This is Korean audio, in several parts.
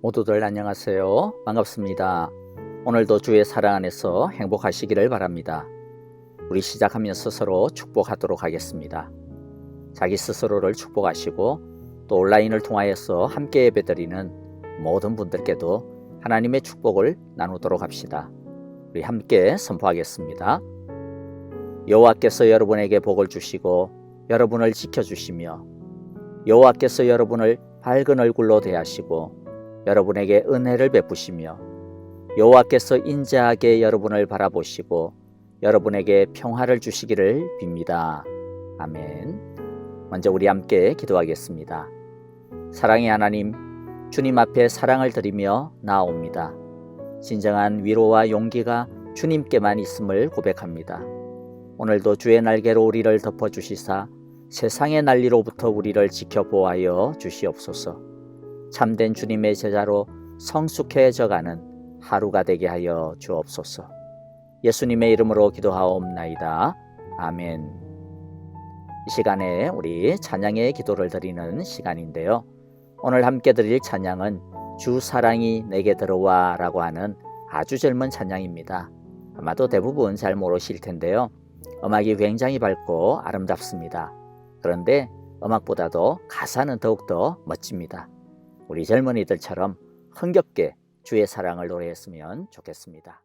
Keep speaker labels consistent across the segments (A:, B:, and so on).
A: 모두들 안녕하세요. 반갑습니다. 오늘도 주의 사랑 안에서 행복하시기를 바랍니다. 우리 시작하면서 서로 축복하도록 하겠습니다. 자기 스스로를 축복하시고 또 온라인을 통하여서 함께 예배드리는 모든 분들께도 하나님의 축복을 나누도록 합시다. 우리 함께 선포하겠습니다. 여호와께서 여러분에게 복을 주시고 여러분을 지켜주시며 여호와께서 여러분을 밝은 얼굴로 대하시고 여러분에게 은혜를 베푸시며 여호와께서 인자하게 여러분을 바라보시고 여러분에게 평화를 주시기를 빕니다. 아멘. 먼저 우리 함께 기도하겠습니다. 사랑의 하나님, 주님 앞에 사랑을 드리며 나아옵니다. 진정한 위로와 용기가 주님께만 있음을 고백합니다. 오늘도 주의 날개로 우리를 덮어주시사 세상의 난리로부터 우리를 지켜보호하여 주시옵소서. 참된 주님의 제자로 성숙해져가는 하루가 되게 하여 주옵소서. 예수님의 이름으로 기도하옵나이다. 아멘. 이 시간에 우리 찬양의 기도를 드리는 시간인데요. 오늘 함께 드릴 찬양은 주 사랑이 내게 들어와 라고 하는 아주 젊은 찬양입니다. 아마도 대부분 잘 모르실 텐데요. 음악이 굉장히 밝고 아름답습니다. 그런데 음악보다도 가사는 더욱더 멋집니다. 우리 젊은이들처럼 흥겹게 주의 사랑을 노래했으면 좋겠습니다.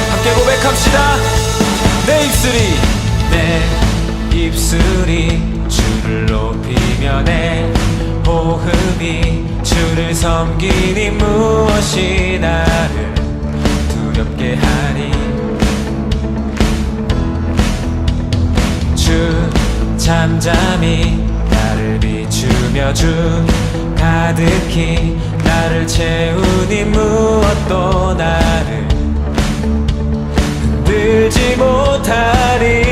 B: 함께 고백합시다. 내 입술이 주를 높이며 내 호흡이 주를 섬기니 무엇이 나를 두렵게 하리. 주 잠잠히 나를 비추며 주 가득히 나를 채우니 무엇도 나를 흔들지 못하리.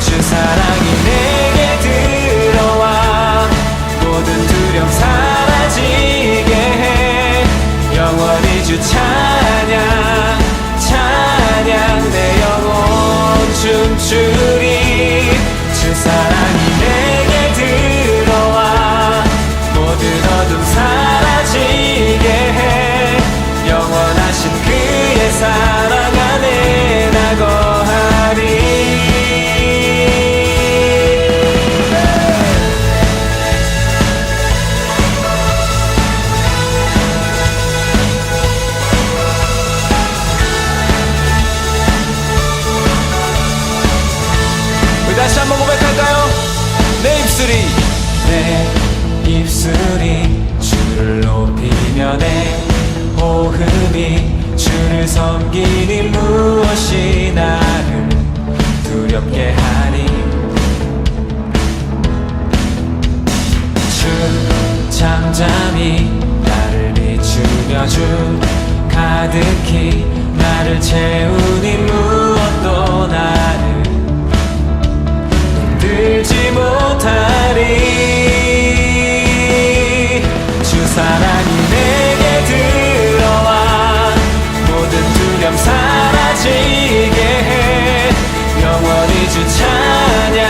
B: 주 사랑이 내게 들어와 모든 두려움 사라지게 해. 영원히 주 찬양 찬양 내 영혼 춤추리. 주 사랑이 내게 들어와 모든 어둠 사라지게 해. 영원하신 그의 사랑 안에 나 거하리. 우리 다시 한번 고백할까요? 내 입술이 주를 높이며 내 호흡이 주를 섬기니 무엇이 나를 두렵게 하리. 주 잠잠히 나를 비추며 주 가득히 나를 채우니 무엇도 나를 흔들지 못하리. 주 사랑이 내게 들어와 모든 두려움 사라지게 해. 영원히 주 찬양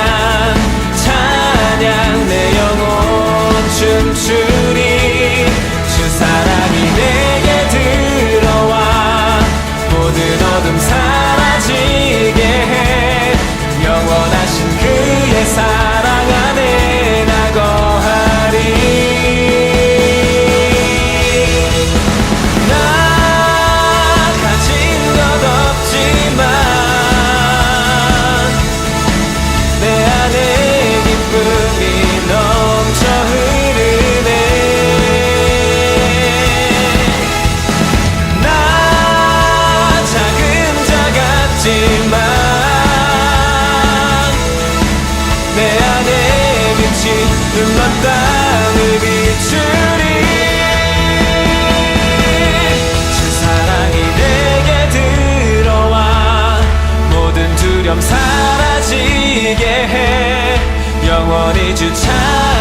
B: 찬양 내 영혼 춤추리. 주 사랑이 내게 들어와 모든 어둠 사라지게 해. 영원하신 그의 사랑 안에 나 거하리. 눈먼 땅을 비추리. 주 사랑이 내게 들어와 모든 두려움 사라지게 해. 영원히 주 찬양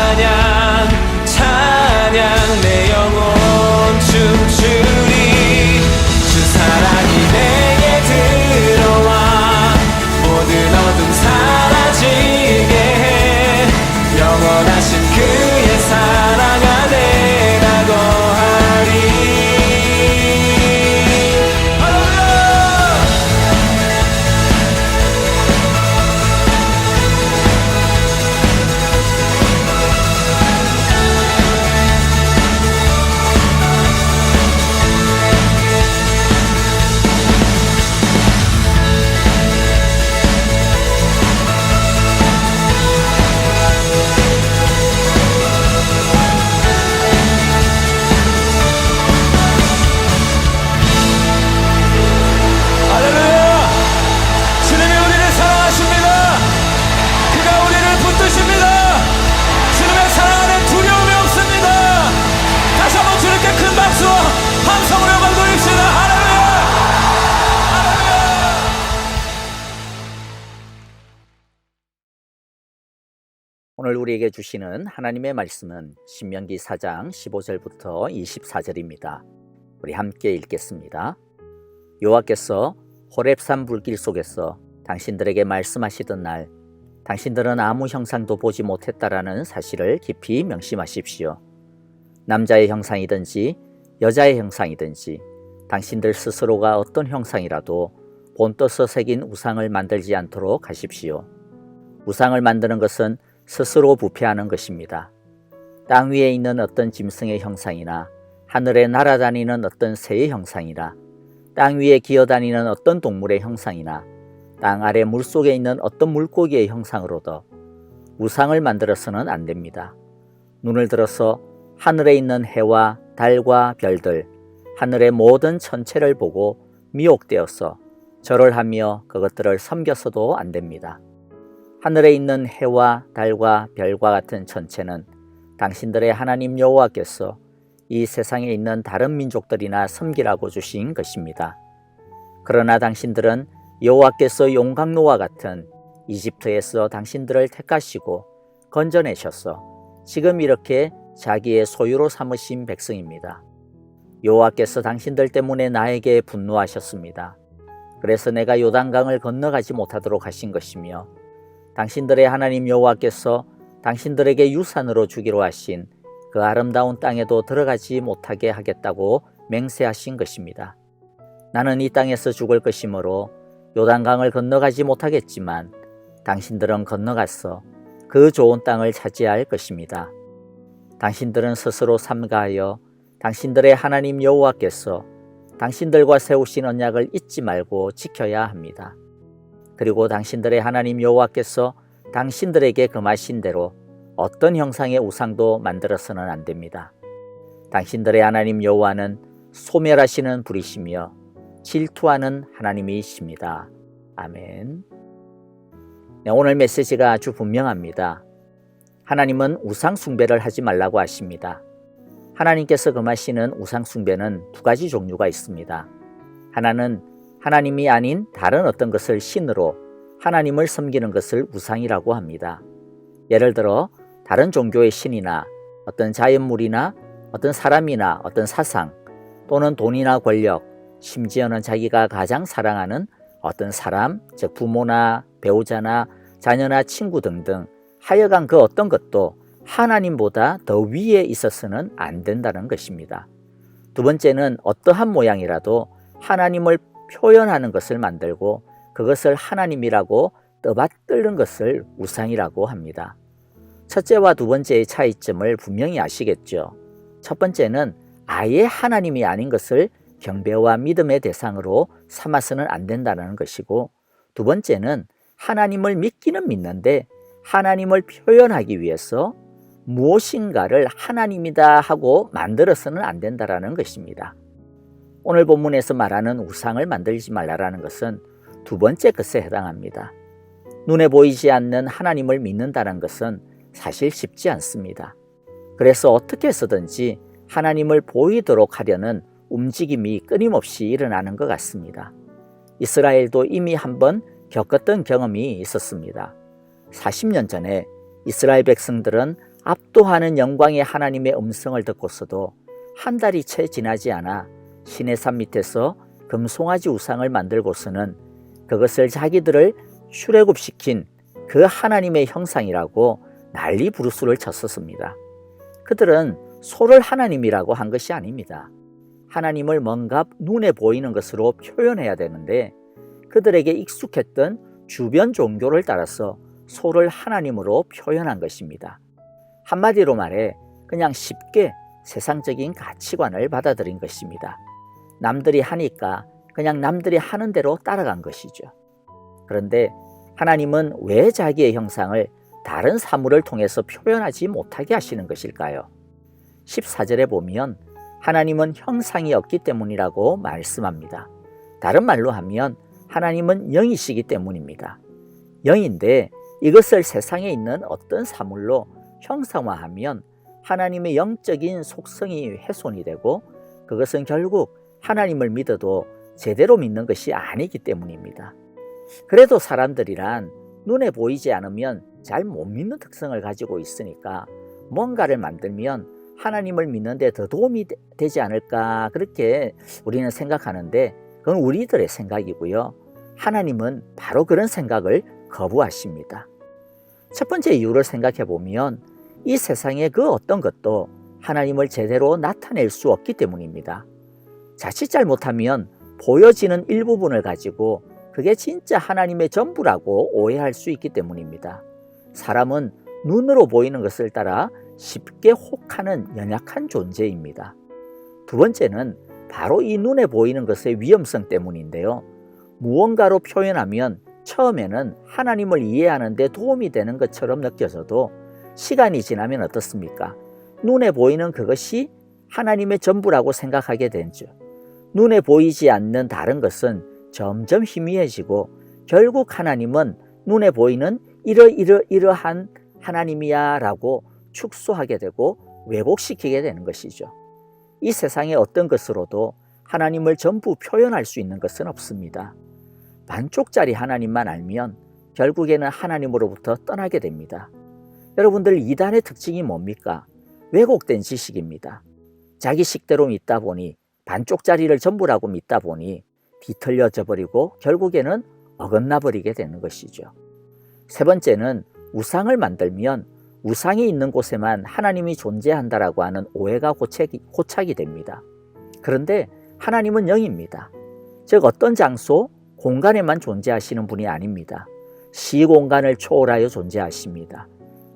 A: 오늘 우리에게 주시는 하나님의 말씀은 신명기 4장 15절부터 24절입니다. 우리 함께 읽겠습니다. 여호와께서 호렙산 불길 속에서 당신들에게 말씀하시던 날 당신들은 아무 형상도 보지 못했다라는 사실을 깊이 명심하십시오. 남자의 형상이든지 여자의 형상이든지 당신들 스스로가 어떤 형상이라도 본떠서 새긴 우상을 만들지 않도록 하십시오. 우상을 만드는 것은 스스로 부패하는 것입니다. 땅 위에 있는 어떤 짐승의 형상이나 하늘에 날아다니는 어떤 새의 형상이나 땅 위에 기어다니는 어떤 동물의 형상이나 땅 아래 물속에 있는 어떤 물고기의 형상으로도 우상을 만들어서는 안 됩니다. 눈을 들어서 하늘에 있는 해와 달과 별들, 하늘의 모든 천체를 보고 미혹되어서 절을 하며 그것들을 섬겨서도 안 됩니다. 하늘에 있는 해와 달과 별과 같은 천체는 당신들의 하나님 여호와께서 이 세상에 있는 다른 민족들이나 섬기라고 주신 것입니다. 그러나 당신들은 여호와께서 용광로와 같은 이집트에서 당신들을 택하시고 건져내셔서 지금 이렇게 자기의 소유로 삼으신 백성입니다. 여호와께서 당신들 때문에 나에게 분노하셨습니다. 그래서 내가 요단강을 건너가지 못하도록 하신 것이며 당신들의 하나님 여호와께서 당신들에게 유산으로 주기로 하신 그 아름다운 땅에도 들어가지 못하게 하겠다고 맹세하신 것입니다. 나는 이 땅에서 죽을 것이므로 요단강을 건너가지 못하겠지만 당신들은 건너가서 그 좋은 땅을 차지할 것입니다. 당신들은 스스로 삼가하여 당신들의 하나님 여호와께서 당신들과 세우신 언약을 잊지 말고 지켜야 합니다. 그리고 당신들의 하나님 여호와께서 당신들에게 금하신 대로 어떤 형상의 우상도 만들어서는 안 됩니다. 당신들의 하나님 여호와는 소멸하시는 불이시며 질투하는 하나님이십니다. 아멘. 네, 오늘 메시지가 아주 분명합니다. 하나님은 우상 숭배를 하지 말라고 하십니다. 하나님께서 금하시는 우상 숭배는 두 가지 종류가 있습니다. 하나는 하나님이 아닌 다른 어떤 것을 신으로 하나님을 섬기는 것을 우상이라고 합니다. 예를 들어 다른 종교의 신이나 어떤 자연물이나 어떤 사람이나 어떤 사상 또는 돈이나 권력, 심지어는 자기가 가장 사랑하는 어떤 사람, 즉 부모나 배우자나 자녀나 친구 등등 하여간 그 어떤 것도 하나님보다 더 위에 있어서는 안 된다는 것입니다. 두 번째는 어떠한 모양이라도 하나님을 표현하는 것을 만들고 그것을 하나님이라고 떠받드는 것을 우상이라고 합니다. 첫째와 두 번째의 차이점을 분명히 아시겠죠. 첫 번째는 아예 하나님이 아닌 것을 경배와 믿음의 대상으로 삼아서는 안 된다는 것이고, 두 번째는 하나님을 믿기는 믿는데 하나님을 표현하기 위해서 무엇인가를 하나님이다 하고 만들어서는 안 된다는 것입니다. 오늘 본문에서 말하는 우상을 만들지 말라라는 것은 두 번째 것에 해당합니다. 눈에 보이지 않는 하나님을 믿는다는 것은 사실 쉽지 않습니다. 그래서 어떻게 해서든지 하나님을 보이도록 하려는 움직임이 끊임없이 일어나는 것 같습니다. 이스라엘도 이미 한번 겪었던 경험이 있었습니다. 40년 전에 이스라엘 백성들은 압도하는 영광의 하나님의 음성을 듣고서도 한 달이 채 지나지 않아 시내산 밑에서 금송아지 우상을 만들고서는 그것을 자기들을 출애굽시킨 그 하나님의 형상이라고 난리 부르스를 쳤었습니다. 그들은 소를 하나님이라고 한 것이 아닙니다. 하나님을 뭔가 눈에 보이는 것으로 표현해야 되는데 그들에게 익숙했던 주변 종교를 따라서 소를 하나님으로 표현한 것입니다. 한마디로 말해 그냥 쉽게 세상적인 가치관을 받아들인 것입니다. 남들이 하니까 그냥 남들이 하는 대로 따라간 것이죠. 그런데 하나님은 왜 자기의 형상을 다른 사물을 통해서 표현하지 못하게 하시는 것일까요? 14절에 보면 하나님은 형상이 없기 때문이라고 말씀합니다. 다른 말로 하면 하나님은 영이시기 때문입니다. 영인데 이것을 세상에 있는 어떤 사물로 형상화하면 하나님의 영적인 속성이 훼손이 되고 그것은 결국 하나님을 믿어도 제대로 믿는 것이 아니기 때문입니다. 그래도 사람들이란 눈에 보이지 않으면 잘 못 믿는 특성을 가지고 있으니까 뭔가를 만들면 하나님을 믿는데 더 도움이 되지 않을까 그렇게 우리는 생각하는데 그건 우리들의 생각이고요. 하나님은 바로 그런 생각을 거부하십니다. 첫 번째 이유를 생각해 보면 이 세상의 그 어떤 것도 하나님을 제대로 나타낼 수 없기 때문입니다. 자칫 잘못하면 보여지는 일부분을 가지고 그게 진짜 하나님의 전부라고 오해할 수 있기 때문입니다. 사람은 눈으로 보이는 것을 따라 쉽게 혹하는 연약한 존재입니다. 두 번째는 바로 이 눈에 보이는 것의 위험성 때문인데요. 무언가로 표현하면 처음에는 하나님을 이해하는 데 도움이 되는 것처럼 느껴져도 시간이 지나면 어떻습니까? 눈에 보이는 그것이 하나님의 전부라고 생각하게 되죠. 눈에 보이지 않는 다른 것은 점점 희미해지고 결국 하나님은 눈에 보이는 이러한 하나님이야 라고 축소하게 되고 왜곡시키게 되는 것이죠. 이 세상의 어떤 것으로도 하나님을 전부 표현할 수 있는 것은 없습니다. 반쪽짜리 하나님만 알면 결국에는 하나님으로부터 떠나게 됩니다. 여러분들 이단의 특징이 뭡니까? 왜곡된 지식입니다. 자기 식대로 믿다 보니 반쪽짜리를 전부라고 믿다 보니 뒤틀려져 버리고 결국에는 어긋나 버리게 되는 것이죠. 세 번째는 우상을 만들면 우상이 있는 곳에만 하나님이 존재한다라고 하는 오해가 고착이 됩니다. 그런데 하나님은 영입니다. 즉 어떤 장소, 공간에만 존재하시는 분이 아닙니다. 시공간을 초월하여 존재하십니다.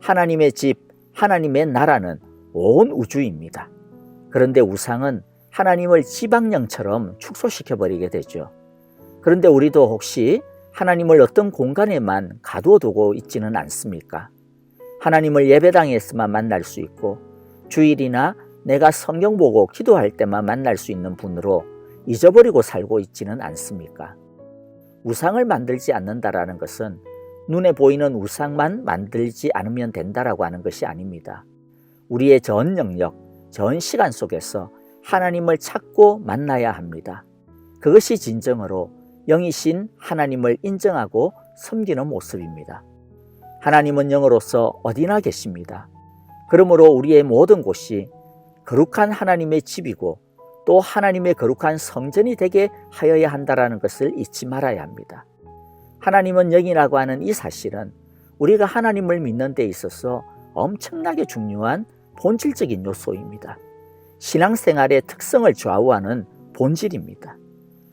A: 하나님의 집, 하나님의 나라는 온 우주입니다. 그런데 우상은 하나님을 지방령처럼 축소시켜버리게 되죠. 그런데 우리도 혹시 하나님을 어떤 공간에만 가두어두고 있지는 않습니까? 하나님을 예배당에서만 만날 수 있고 주일이나 내가 성경 보고 기도할 때만 만날 수 있는 분으로 잊어버리고 살고 있지는 않습니까? 우상을 만들지 않는다라는 것은 눈에 보이는 우상만 만들지 않으면 된다라고 하는 것이 아닙니다. 우리의 전 영역, 전 시간 속에서 하나님을 찾고 만나야 합니다. 그것이 진정으로 영이신 하나님을 인정하고 섬기는 모습입니다. 하나님은 영으로서 어디나 계십니다. 그러므로 우리의 모든 곳이 거룩한 하나님의 집이고 또 하나님의 거룩한 성전이 되게 하여야 한다는 것을 잊지 말아야 합니다. 하나님은 영이라고 하는 이 사실은 우리가 하나님을 믿는 데 있어서 엄청나게 중요한 본질적인 요소입니다. 신앙생활의 특성을 좌우하는 본질입니다.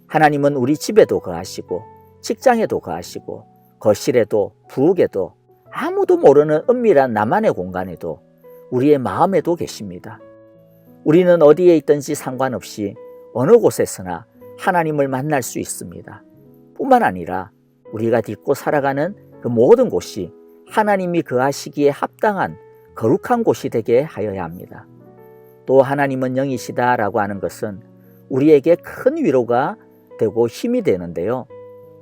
A: 하나님은 우리 집에도 거하시고 직장에도 거하시고 거실에도 부엌에도 아무도 모르는 은밀한 나만의 공간에도 우리의 마음에도 계십니다. 우리는 어디에 있든지 상관없이 어느 곳에서나 하나님을 만날 수 있습니다. 뿐만 아니라 우리가 딛고 살아가는 그 모든 곳이 하나님이 거하시기에 합당한 거룩한 곳이 되게 하여야 합니다. 또 하나님은 영이시다라고 하는 것은 우리에게 큰 위로가 되고 힘이 되는데요.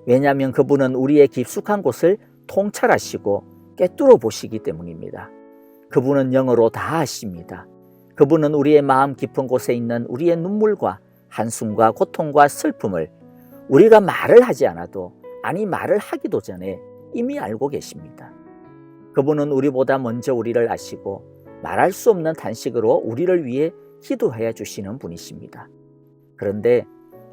A: 왜냐하면 그분은 우리의 깊숙한 곳을 통찰하시고 꿰뚫어 보시기 때문입니다. 그분은 영으로 다 아십니다. 그분은 우리의 마음 깊은 곳에 있는 우리의 눈물과 한숨과 고통과 슬픔을 우리가 말을 하지 않아도 아니 말을 하기도 전에 이미 알고 계십니다. 그분은 우리보다 먼저 우리를 아시고 말할 수 없는 탄식으로 우리를 위해 기도해 주시는 분이십니다. 그런데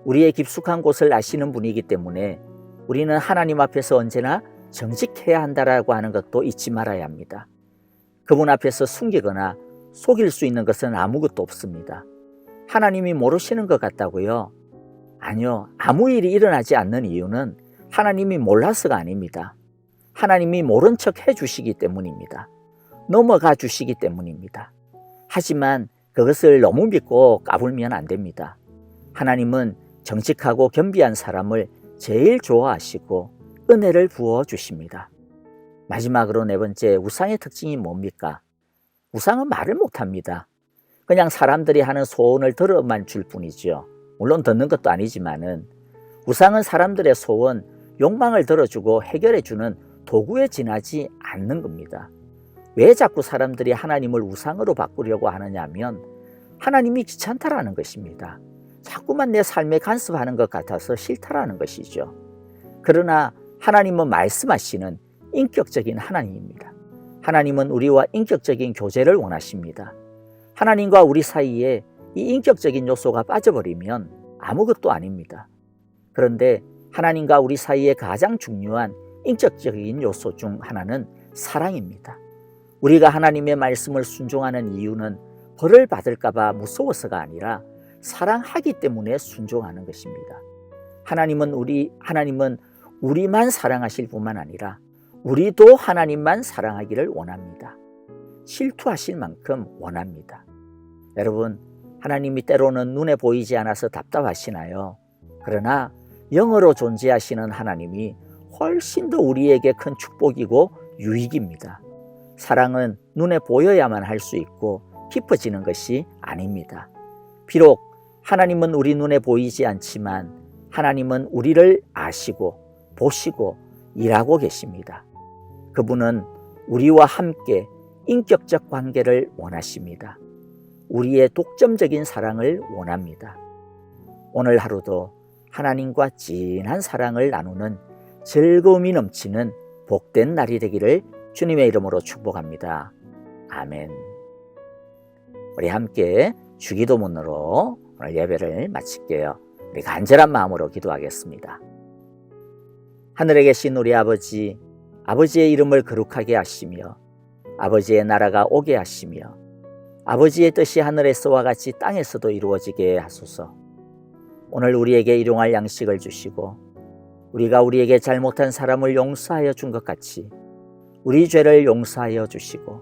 A: 우리의 깊숙한 곳을 아시는 분이기 때문에 우리는 하나님 앞에서 언제나 정직해야 한다라고 하는 것도 잊지 말아야 합니다. 그분 앞에서 숨기거나 속일 수 있는 것은 아무것도 없습니다. 하나님이 모르시는 것 같다고요? 아니요. 아무 일이 일어나지 않는 이유는 하나님이 몰라서가 아닙니다. 하나님이 모른 척 해주시기 때문입니다. 넘어가 주시기 때문입니다. 하지만 그것을 너무 믿고 까불면 안 됩니다. 하나님은 정직하고 겸비한 사람을 제일 좋아하시고 은혜를 부어 주십니다. 마지막으로 네 번째, 우상의 특징이 뭡니까? 우상은 말을 못합니다. 그냥 사람들이 하는 소원을 들어만 줄 뿐이죠. 물론 듣는 것도 아니지만은 우상은 사람들의 소원, 욕망을 들어주고 해결해주는 도구에 지나지 않는 겁니다. 왜 자꾸 사람들이 하나님을 우상으로 바꾸려고 하느냐 하면 하나님이 귀찮다라는 것입니다. 자꾸만 내 삶에 간섭하는 것 같아서 싫다라는 것이죠. 그러나 하나님은 말씀하시는 인격적인 하나님입니다. 하나님은 우리와 인격적인 교제를 원하십니다. 하나님과 우리 사이에 이 인격적인 요소가 빠져버리면 아무것도 아닙니다. 그런데 하나님과 우리 사이에 가장 중요한 인격적인 요소 중 하나는 사랑입니다. 우리가 하나님의 말씀을 순종하는 이유는 벌을 받을까 봐 무서워서가 아니라 사랑하기 때문에 순종하는 것입니다. 하나님은 우리만 사랑하실 뿐만 아니라 우리도 하나님만 사랑하기를 원합니다. 실투하실 만큼 원합니다. 여러분, 하나님이 때로는 눈에 보이지 않아서 답답하시나요? 그러나 영으로 존재하시는 하나님이 훨씬 더 우리에게 큰 축복이고 유익입니다. 사랑은 눈에 보여야만 할 수 있고 깊어지는 것이 아닙니다. 비록 하나님은 우리 눈에 보이지 않지만 하나님은 우리를 아시고 보시고 일하고 계십니다. 그분은 우리와 함께 인격적 관계를 원하십니다. 우리의 독점적인 사랑을 원합니다. 오늘 하루도 하나님과 진한 사랑을 나누는 즐거움이 넘치는 복된 날이 되기를 주님의 이름으로 축복합니다. 아멘. 우리 함께 주기도문으로 오늘 예배를 마칠게요. 우리 간절한 마음으로 기도하겠습니다. 하늘에 계신 우리 아버지, 아버지의 이름을 거룩하게 하시며 아버지의 나라가 오게 하시며 아버지의 뜻이 하늘에서와 같이 땅에서도 이루어지게 하소서. 오늘 우리에게 일용할 양식을 주시고 우리가 우리에게 잘못한 사람을 용서하여 준 것 같이 우리 죄를 용서하여 주시고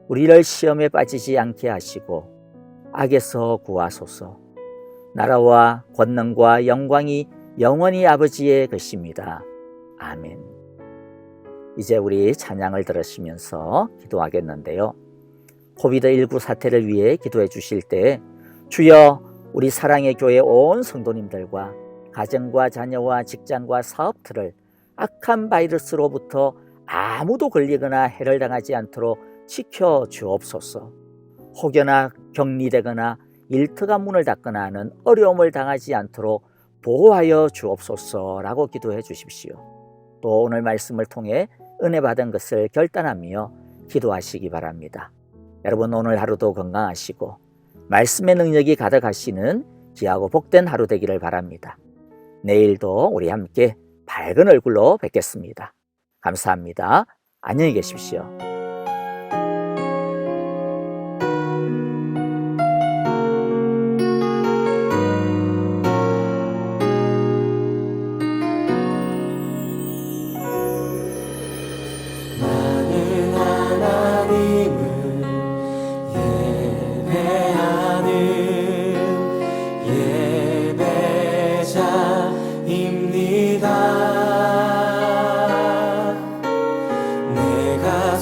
A: 우리를 시험에 빠지지 않게 하시고 악에서 구하소서. 나라와 권능과 영광이 영원히 아버지의 것입니다. 아멘. 이제 우리 찬양을 들으시면서 기도하겠는데요. 코비드19 사태를 위해 기도해 주실 때 주여 우리 사랑의 교회 온 성도님들과 가정과 자녀와 직장과 사업들을 악한 바이러스로부터 아무도 걸리거나 해를 당하지 않도록 지켜 주옵소서. 혹여나 격리되거나 일터가 문을 닫거나 하는 어려움을 당하지 않도록 보호하여 주옵소서라고 기도해 주십시오. 또 오늘 말씀을 통해 은혜 받은 것을 결단하며 기도하시기 바랍니다. 여러분, 오늘 하루도 건강하시고 말씀의 능력이 가득하시는 귀하고 복된 하루 되기를 바랍니다. 내일도 우리 함께 밝은 얼굴로 뵙겠습니다. 감사합니다. 안녕히 계십시오.
B: 나는 하나님을 예배하는 예배자입니다. 내가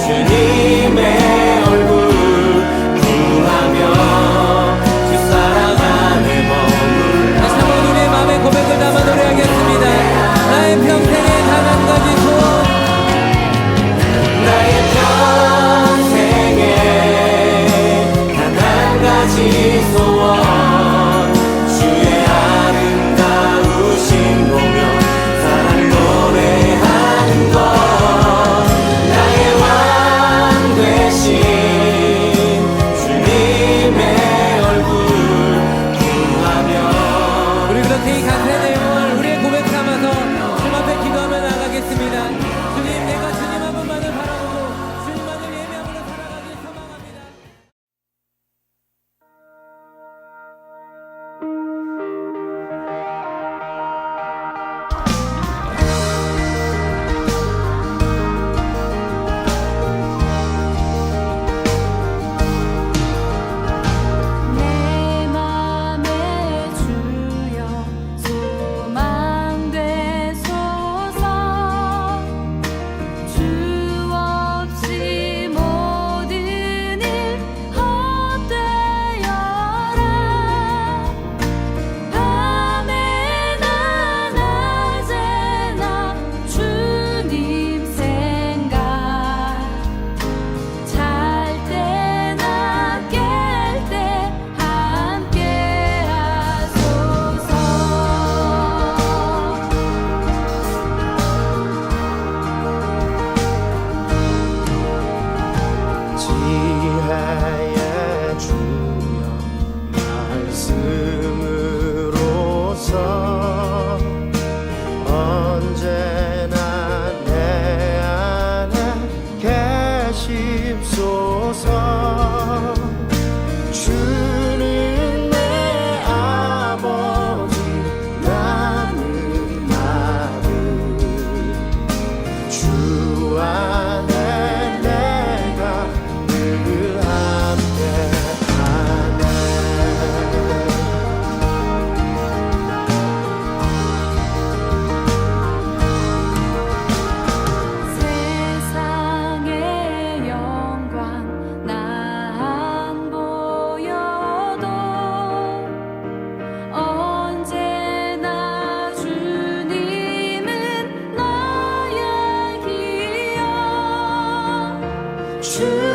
B: 주님의 얼굴 구하며 주 사랑하는 머물.
C: 다시 한번 우리의 마음의 고백을 담아 노래하겠습니다. 나의 평생의 단 한 가지 소원,
B: 나의 평생에 단 한 가지 소원, 주의 아름다우신 보며 사랑 노래하는 것, 나의 왕 되신 주님의 얼굴 구하며.
C: 우리 그렇게 이 간절한 내용을 우리의 고백 삼아서 주님 앞에 기도하며 나가겠습니다. 주님, 내가 주님 한 분만을 바라보고 주님만을 예배함으로 살아가길 소망합니다.
D: 내 맘에 주여 소망 되소서. 주 없이 모든 일 헛되어라. 밤에나 낮에나 주님 생각, 잘 때나 깰 때 함께 하소서.
B: 지혜의 주여 말씀으로서 언제나 내 안에 계십소서. 주는 내 아버지 나는 아들, 주 안에 내가 늘 함께하네.
D: 세상의 영광 나 안 보여도 언제나 주님은 나의 기억.
B: 주